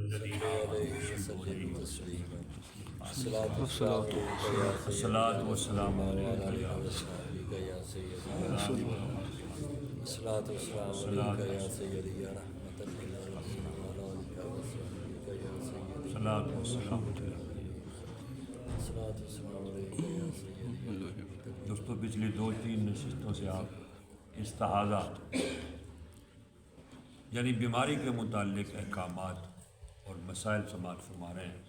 الذين آمنوا الصلاة والسلام عليك عليك يا سيدي الصلاة والسلام عليك يا سيدي يا رحمة للعالمين وعلى آلك وصحبك يا سيدي الصلاة والسلام الصلاة والسلام عليك يا سيدي. دوستو پچھلی 2-3 نشستوں سے آپ استحاضہ یعنی بیماری کے متعلق احکامات اور مسائل سماعت فرما رہے ہیں.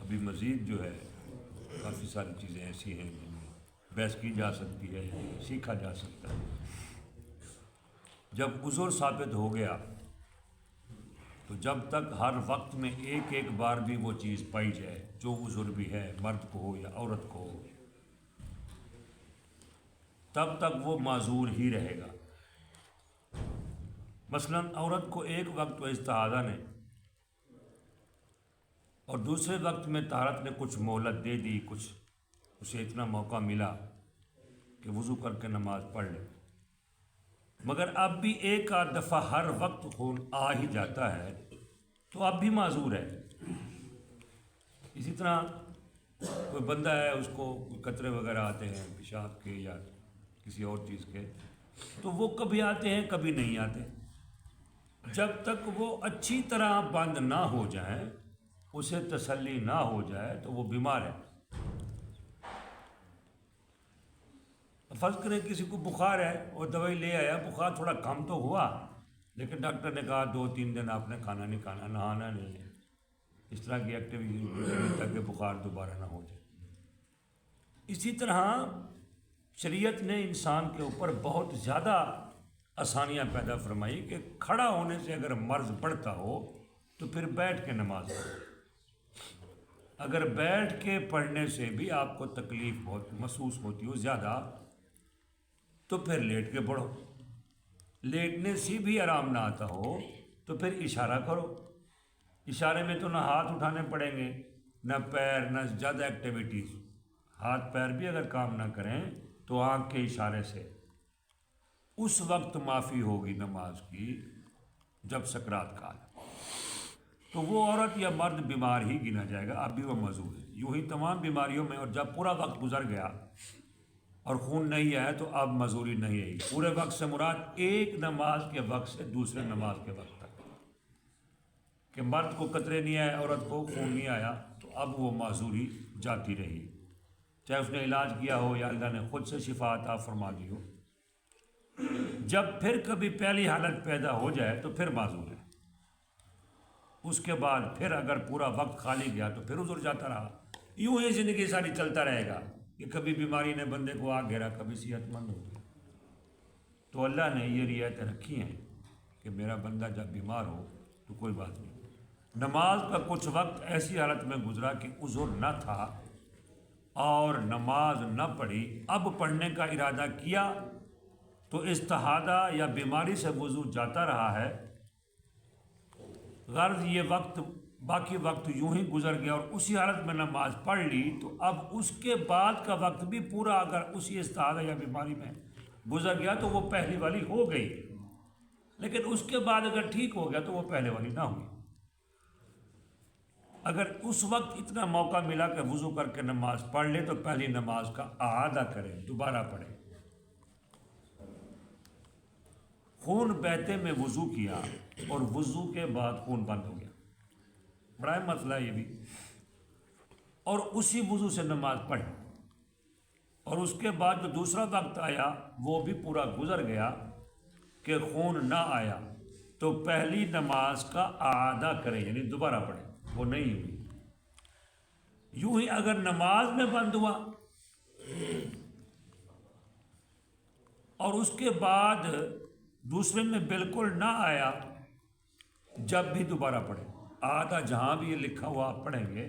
ابھی مزید جو ہے کافی ساری چیزیں ایسی ہیں جن میں بحث کی جا سکتی ہے، سیکھا جا سکتا ہے. جب عذر ثابت ہو گیا تو جب تک ہر وقت میں ایک بار بھی وہ چیز پائی جائے جو عذر بھی ہے، مرد کو ہو یا عورت کو ہو، تب تک وہ معذور ہی رہے گا. مثلا عورت کو ایک وقت تو استحاضہ نے اور دوسرے وقت میں طہارت نے کچھ مہلت دے دی، کچھ اسے اتنا موقع ملا کہ وضو کر کے نماز پڑھ لے، مگر اب بھی ایک آدھ دفعہ ہر وقت خون آ ہی جاتا ہے تو اب بھی معذور ہے. اسی طرح کوئی بندہ ہے، اس کو کوئی قطرے وغیرہ آتے ہیں پیشاب کے یا کسی اور چیز کے، تو وہ کبھی آتے ہیں کبھی نہیں آتے. جب تک وہ اچھی طرح بند نہ ہو جائیں، اسے تسلی نہ ہو جائے تو وہ بیمار ہے. فرض کریں کسی کو بخار ہے اور دوائی لے آیا، بخار تھوڑا کم تو ہوا لیکن ڈاکٹر نے کہا 2-3 دن آپ نے کھانا نہیں کھانا، نہانا نہیں ہے، اس طرح کی ایکٹیویٹی تاکہ بخار دوبارہ نہ ہو جائے. اسی طرح شریعت نے انسان کے اوپر بہت زیادہ آسانیاں پیدا فرمائی کہ کھڑا ہونے سے اگر مرض بڑھتا ہو تو پھر بیٹھ کے نماز پڑھو. اگر بیٹھ کے پڑھنے سے بھی آپ کو تکلیف بہت محسوس ہوتی ہو زیادہ تو پھر لیٹ کے پڑھو. لیٹنے سے بھی آرام نہ آتا ہو تو پھر اشارہ کرو. اشارے میں تو نہ ہاتھ اٹھانے پڑیں گے نہ پیر، نہ زیادہ ایکٹیویٹیز. ہاتھ پیر بھی اگر کام نہ کریں تو آنکھ کے اشارے سے اس وقت معافی ہوگی نماز کی جب سکرات کا ہے. تو وہ عورت یا مرد بیمار ہی گنا جائے گا، اب بھی وہ معذور ہے. یوں ہی تمام بیماریوں میں، اور جب پورا وقت گزر گیا اور خون نہیں آیا تو اب معذوری نہیں آئی. پورے وقت سے مراد ایک نماز کے وقت سے دوسرے نماز کے وقت تک، کہ مرد کو قطرے نہیں آئے، عورت کو خون نہیں آیا، تو اب وہ معذوری جاتی رہی، چاہے اس نے علاج کیا ہو یا اللہ نے خود سے شفا عطا فرما دی ہو. جب پھر کبھی پہلی حالت پیدا ہو جائے تو پھر معذور ہے. اس کے بعد پھر اگر پورا وقت خالی گیا تو پھر عذر جاتا رہا. یوں ہی زندگی ساری چلتا رہے گا کہ کبھی بیماری نے بندے کو آ گھیرا، کبھی صحت مند ہو گیا. تو اللہ نے یہ رعایتیں رکھی ہیں کہ میرا بندہ جب بیمار ہو تو کوئی بات نہیں. نماز کا کچھ وقت ایسی حالت میں گزرا کہ عذر نہ تھا اور نماز نہ پڑھی، اب پڑھنے کا ارادہ کیا تو استحاضہ یا بیماری سے وضو جاتا رہا ہے. غرض یہ وقت، باقی وقت یوں ہی گزر گیا اور اسی حالت میں نماز پڑھ لی تو اب اس کے بعد کا وقت بھی پورا اگر اسی استحاضہ یا بیماری میں گزر گیا تو وہ پہلی والی ہو گئی، لیکن اس کے بعد اگر ٹھیک ہو گیا تو وہ پہلے والی نہ ہوئی. اگر اس وقت اتنا موقع ملا کہ وضو کر کے نماز پڑھ لے تو پہلی نماز کا اعادہ کرے، دوبارہ پڑھے. خون بہتے میں وضو کیا اور وضو کے بعد خون بند ہو گیا، بڑا مسئلہ یہ بھی، اور اسی وضو سے نماز پڑھی اور اس کے بعد جو دوسرا وقت آیا وہ بھی پورا گزر گیا کہ خون نہ آیا تو پہلی نماز کا اعادہ کرے، یعنی دوبارہ پڑھے. وہ نہیں ہوئی. یوں ہی اگر نماز میں بند ہوا اور اس کے بعد دوسرے میں بالکل نہ آیا، جب بھی دوبارہ پڑھے. اعادہ جہاں بھی یہ لکھا ہوا آپ پڑھیں گے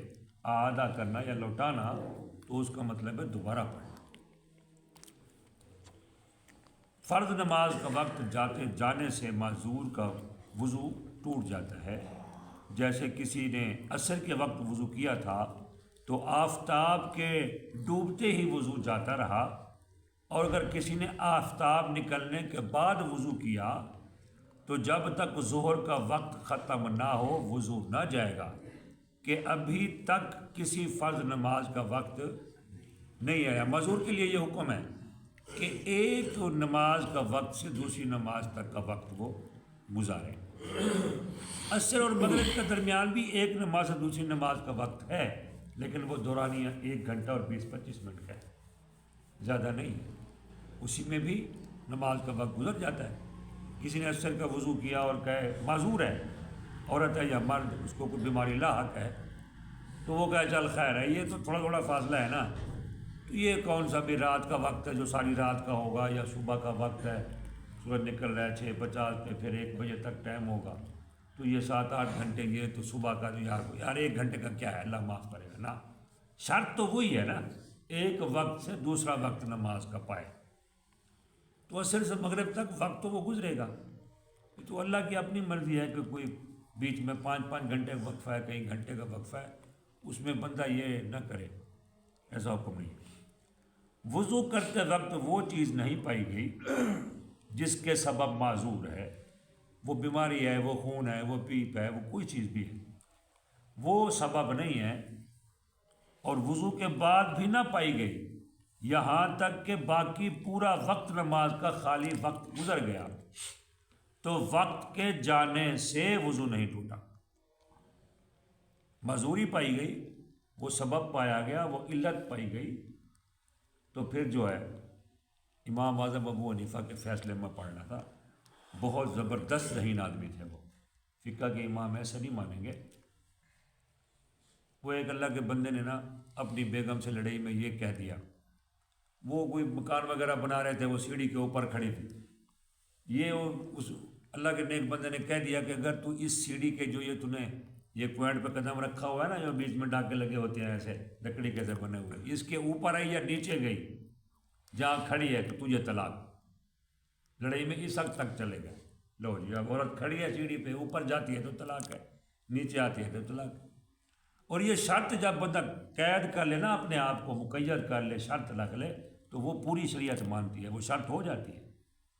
اعادہ کرنا یا لوٹانا تو اس کا مطلب ہے دوبارہ پڑھیں. فرض نماز کا وقت جانے سے معذور کا وضو ٹوٹ جاتا ہے. جیسے کسی نے عصر کے وقت وضو کیا تھا تو آفتاب کے ڈوبتے ہی وضو جاتا رہا، اور اگر کسی نے آفتاب نکلنے کے بعد وضو کیا تو جب تک ظہر کا وقت ختم نہ ہو وضو نہ جائے گا کہ ابھی تک کسی فرض نماز کا وقت نہیں آیا۔ معذور کے لیے یہ حکم ہے کہ ایک نماز کا وقت سے دوسری نماز تک کا وقت وہ گزاریں۔ عصر اور مغرب کے درمیان بھی ایک نماز سے دوسری نماز کا وقت ہے، لیکن وہ دورانیہ 1 گھنٹہ اور 20-25 منٹ کا ہے، زیادہ نہیں ہے۔ اسی میں بھی نماز کا وقت گزر جاتا ہے۔ کسی نے عصر کا وضو کیا اور کہے معذور ہے، عورت ہے یا مرد، اس کو کوئی بیماری لاحق ہے، تو وہ کہے چل خیر ہے، یہ تو تھوڑا تھوڑا فاصلہ ہے نا، تو یہ کون سا بھی رات کا وقت ہے جو ساری رات کا ہوگا، یا صبح کا وقت ہے، سورج نکل رہا ہے 6:50 پہ، پھر 1 بجے تک ٹائم ہوگا، تو یہ 7-8 گھنٹے یہ تو صبح کا، تو یار 1 گھنٹے کا کیا ہے، اللہ معاف کرے گا نا۔ شرط تو وہی ہے نا، ایک وقت سے دوسرا وقت نماز کا پائے، تو عصر سے مغرب تک وقت تو وہ گزرے گا۔ تو اللہ کی اپنی مرضی ہے کہ کوئی بیچ میں 5-5 گھنٹے کا وقفہ ہے، کئی گھنٹے کا وقفہ ہے، اس میں بندہ یہ نہ کرے، ایسا حکم نہیں۔ وضو کرتے وقت وہ چیز نہیں پائی گئی جس کے سبب معذور ہے، وہ بیماری ہے، وہ خون ہے، وہ پیپ ہے، وہ کوئی چیز بھی ہے، وہ سبب نہیں ہے، اور وضو کے بعد بھی نہ پائی گئی، یہاں تک کہ باقی پورا وقت نماز کا خالی وقت گزر گیا، تو وقت کے جانے سے وضو نہیں ٹوٹا۔ معذوری پائی گئی، وہ سبب پایا گیا، وہ علت پائی گئی، تو پھر جو ہے امام اعظم ابو حنیفہ کے فیصلے میں پڑھنا تھا۔ بہت زبردست ذہین آدمی تھے وہ، فقہ کے امام ایسے نہیں مانیں گے۔ وہ ایک اللہ کے بندے نے نا اپنی بیگم سے لڑائی میں یہ کہہ دیا، وہ کوئی مکان وغیرہ بنا رہے تھے، وہ سیڑھی کے اوپر کھڑی تھی، یہ اس اللہ کے نیک بندے نے کہہ دیا کہ اگر تو اس سیڑھی کے جو یہ تو نے یہ پوائنٹ پہ قدم رکھا ہوا ہے نا، جو بیچ میں ڈاکے لگے ہوتے ہیں ایسے لکڑی کے سے بنے ہوئے، اس کے اوپر آئی یا نیچے گئی جہاں کھڑی ہے تو تجھے طلاق۔ لڑائی میں اس حد تک چلے گئے، لو جی اب عورت کھڑی ہے سیڑھی پہ، اوپر جاتی ہے تو طلاق ہے، نیچے آتی ہے تو طلاق ہے۔ اور یہ شرط جب بندہ قید کر لے نا، اپنے آپ کو مقید کر لے، شرط رکھ لے، تو وہ پوری شریعت مانتی ہے، وہ شرط ہو جاتی ہے،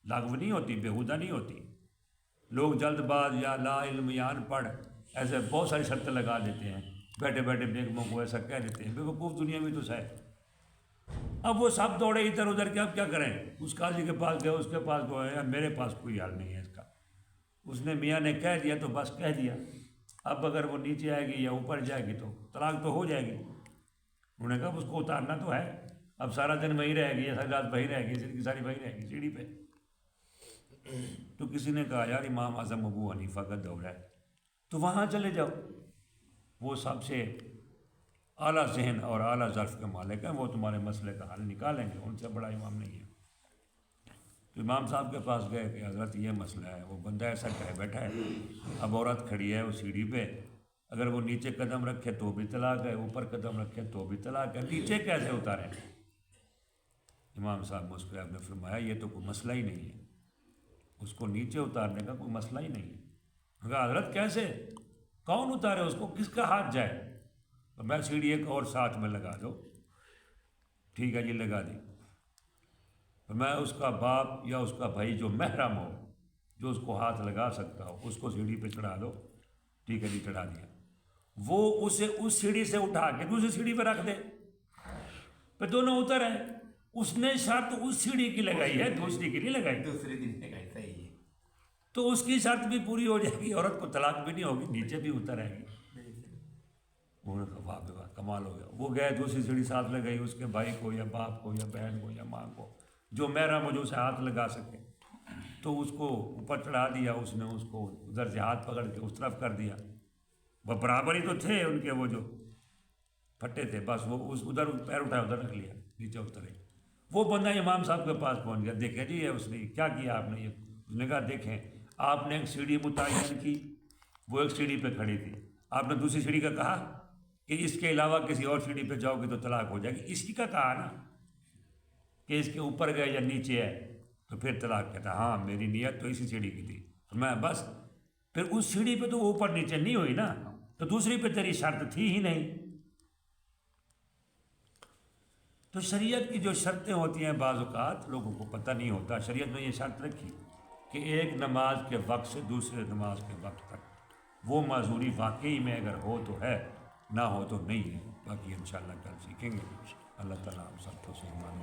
لاغو نہیں ہوتی، بیہودہ نہیں ہوتی۔ لوگ جلد باز یا لا علم یا ان پڑھ ایسے بہت ساری شرطیں لگا دیتے ہیں، بیٹھے بیٹھے بیگموں کو ایسا کہہ دیتے ہیں، بے وقوف دنیا میں تو ہے۔ اب وہ سب دوڑے ادھر ادھر کے، اب کیا کریں، اس قاضی کے پاس گئے، اس کے پاس گئے، میرے پاس کوئی حل نہیں ہے اس کا، اس نے میاں نے کہہ دیا تو بس کہہ دیا، اب اگر وہ نیچے آئے گی یا اوپر جائے گی تو طلاق تو ہو جائے گی۔ انہوں نے کہا اس کو اتارنا تو ہے، اب سارا دن وہیں رہے گی، ساری رات وہیں رہے گی، زندگی ساری وہیں رہے گی سیڑھی پہ۔ تو کسی نے کہا یار امام اعظم ابو حنیفہ کا دور ہے، تو وہاں چلے جاؤ، وہ سب سے اعلیٰ ذہن اور اعلیٰ ظرف کے مالک ہیں، وہ تمہارے مسئلے کا حل نکالیں گے، ان سے بڑا امام نہیں ہے۔ تو امام صاحب کے پاس گئے کہ حضرت یہ مسئلہ ہے، وہ بندہ ایسا کہہ بیٹھا ہے، اب عورت کھڑی ہے وہ سیڑھی پہ، اگر وہ نیچے قدم رکھے تو بھی طلاق ہے، اوپر قدم رکھے تو بھی طلاق ہے، نیچے کیسے اتاریں؟ امام صاحب مسکرائے، آپ نے فرمایا یہ تو کوئی مسئلہ ہی نہیں ہے، اس کو نیچے اتارنے کا کوئی مسئلہ ہی نہیں ہے۔ کہا حضرت کیسے، کون اتارے اس کو، کس کا ہاتھ جائے؟ تو میں سیڑھی ایک اور ساتھ میں لگا دو، ٹھیک ہے جی لگا دی، تو میں اس کا باپ یا اس کا بھائی جو محرم ہو، جو اس کو ہاتھ لگا سکتا ہو، اس کو سیڑھی پہ چڑھا دو، ٹھیک ہے جی چڑھا دیا، وہ اسے اس سیڑھی سے اٹھا کے دوسری سیڑھی پہ رکھ دے، پھر دونوں اتر ہیں۔ اس نے شرط اس سیڑھی کی لگائی ہے، دوسری کی نہیں لگائی، دوسری دن لگائی، صحیح ہے، تو اس کی شرط بھی پوری ہو جائے گی، عورت کو طلاق بھی نہیں ہوگی، نیچے بھی اتر آئے گی۔ انہوں نے کہا واہ بے واہ کمال ہو گیا۔ وہ گئے دوسری سیڑھی ساتھ لگائی، اس کے بھائی کو یا باپ کو یا بہن کو یا ماں کو جو محرم ہو، جو اسے ہاتھ لگا سکے، تو اس کو اوپر چڑھا دیا، اس نے اس کو ادھر سے ہاتھ پکڑ کے اس طرف کر دیا، وہ برابر ہی تو تھے ان کے، وہ جو پھٹے تھے، بس وہ اس ادھر پیر اٹھایا ادھر رکھ لیا، نیچے اترے۔ وہ بندہ امام صاحب کے پاس پہنچ گیا، دیکھیں جی اس نے کیا کیا آپ نے، یہ اس نے کہا دیکھیں آپ نے ایک سیڑھی متعین کی، وہ ایک سیڑھی پہ کھڑی تھی، آپ نے دوسری سیڑھی کا کہا کہ اس کے علاوہ کسی اور سیڑھی پہ جاؤ گے تو طلاق ہو جائے گی، اسی کا کہا نا کہ اس کے اوپر گئے یا نیچے ہے تو پھر طلاق کہتا، ہاں میری نیت تو اسی سیڑھی کی تھی، میں بس پھر اس سیڑھی پہ تو وہ اوپر نیچے نہیں ہوئی نا، تو دوسری پہ تیری شرط تھی ہی نہیں۔ تو شریعت کی جو شرطیں ہوتی ہیں بعض اوقات لوگوں کو پتہ نہیں ہوتا، شریعت نے یہ شرط رکھی کہ ایک نماز کے وقت سے دوسرے نماز کے وقت تک وہ معذوری واقعی میں اگر ہو تو ہے، نہ ہو تو نہیں ہے. باقی انشاءاللہ کل سیکھیں گے. اللہ تعالیٰ ہم سب کو سلامت